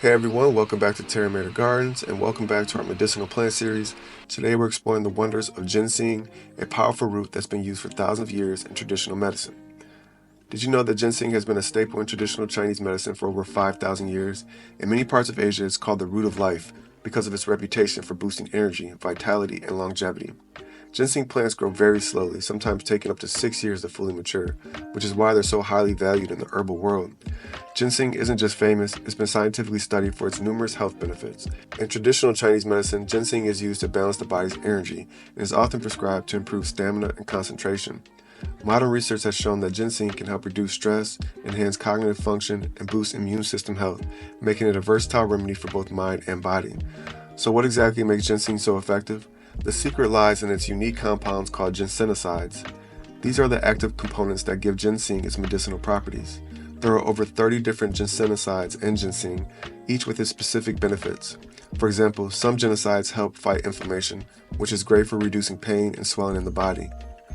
Hey everyone, welcome back to Terra Mater Gardens and welcome back to our medicinal plant series. Today we're exploring the wonders of ginseng, a powerful root that's been used for thousands of years in traditional medicine. Did you know that ginseng has been a staple in traditional Chinese medicine for over 5,000 years? In many parts of Asia, it's called the root of life because of its reputation for boosting energy, vitality, and longevity. Ginseng plants grow very slowly, sometimes taking up to 6 years to fully mature, which is why they're so highly valued in the herbal world. Ginseng isn't just famous, it's been scientifically studied for its numerous health benefits. In traditional Chinese medicine, ginseng is used to balance the body's energy and is often prescribed to improve stamina and concentration. Modern research has shown that ginseng can help reduce stress, enhance cognitive function, and boost immune system health, making it a versatile remedy for both mind and body. So what exactly makes ginseng so effective? The secret lies in its unique compounds called ginsenosides. These are the active components that give ginseng its medicinal properties. There are over 30 different ginsenosides in ginseng, each with its specific benefits. For example, some ginsenosides help fight inflammation, which is great for reducing pain and swelling in the body.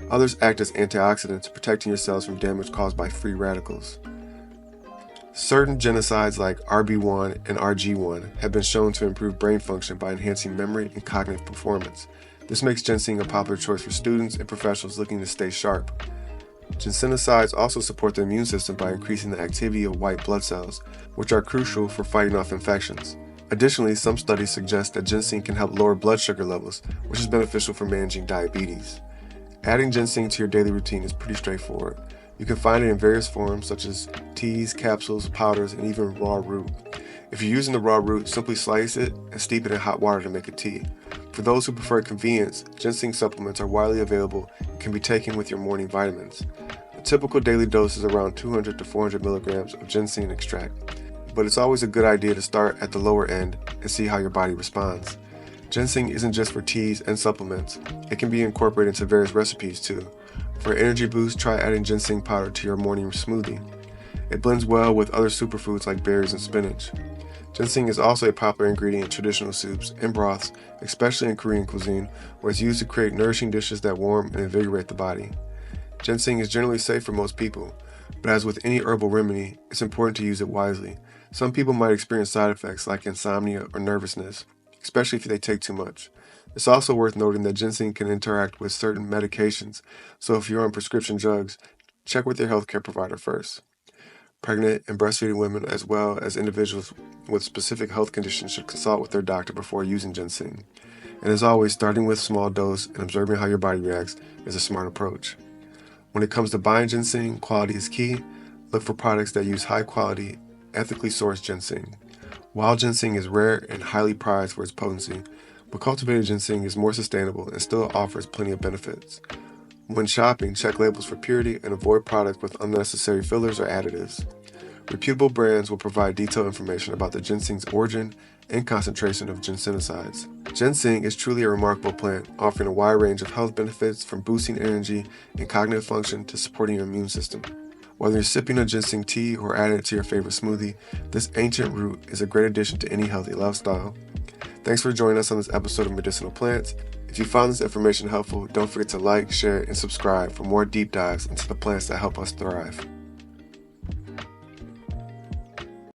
Others act as antioxidants, protecting your cells from damage caused by free radicals. Certain ginsenosides like RB1 and RG1 have been shown to improve brain function by enhancing memory and cognitive performance. This makes ginseng a popular choice for students and professionals looking to stay sharp. Ginsenosides also support the immune system by increasing the activity of white blood cells, which are crucial for fighting off infections. Additionally, some studies suggest that ginseng can help lower blood sugar levels, which is beneficial for managing diabetes. Adding ginseng to your daily routine is pretty straightforward. You can find it in various forms such as teas, capsules, powders, and even raw root. If you're using the raw root, simply slice it and steep it in hot water to make a tea. For those who prefer convenience, ginseng supplements are widely available and can be taken with your morning vitamins. A typical daily dose is around 200 to 400 milligrams of ginseng extract, but it's always a good idea to start at the lower end and see how your body responds. Ginseng isn't just for teas and supplements, it can be incorporated into various recipes too. For an energy boost, try adding ginseng powder to your morning smoothie. It blends well with other superfoods like berries and spinach. Ginseng is also a popular ingredient in traditional soups and broths, especially in Korean cuisine, where it's used to create nourishing dishes that warm and invigorate the body. Ginseng is generally safe for most people, but as with any herbal remedy, it's important to use it wisely. Some people might experience side effects like insomnia or nervousness, especially if they take too much. It's also worth noting that ginseng can interact with certain medications, so if you're on prescription drugs, check with your healthcare provider first. Pregnant and breastfeeding women, as well as individuals with specific health conditions, should consult with their doctor before using ginseng. And as always, starting with a small dose and observing how your body reacts is a smart approach. When it comes to buying ginseng, quality is key. Look for products that use high quality, ethically sourced ginseng. Wild ginseng is rare and highly prized for its potency, but cultivated ginseng is more sustainable and still offers plenty of benefits. When shopping, check labels for purity and avoid products with unnecessary fillers or additives. Reputable brands will provide detailed information about the ginseng's origin and concentration of ginsenosides. Ginseng is truly a remarkable plant, offering a wide range of health benefits from boosting energy and cognitive function to supporting your immune system. Whether you're sipping a ginseng tea or adding it to your favorite smoothie, this ancient root is a great addition to any healthy lifestyle. Thanks for joining us on this episode of Medicinal Plants. If you found this information helpful, don't forget to like, share, and subscribe for more deep dives into the plants that help us thrive.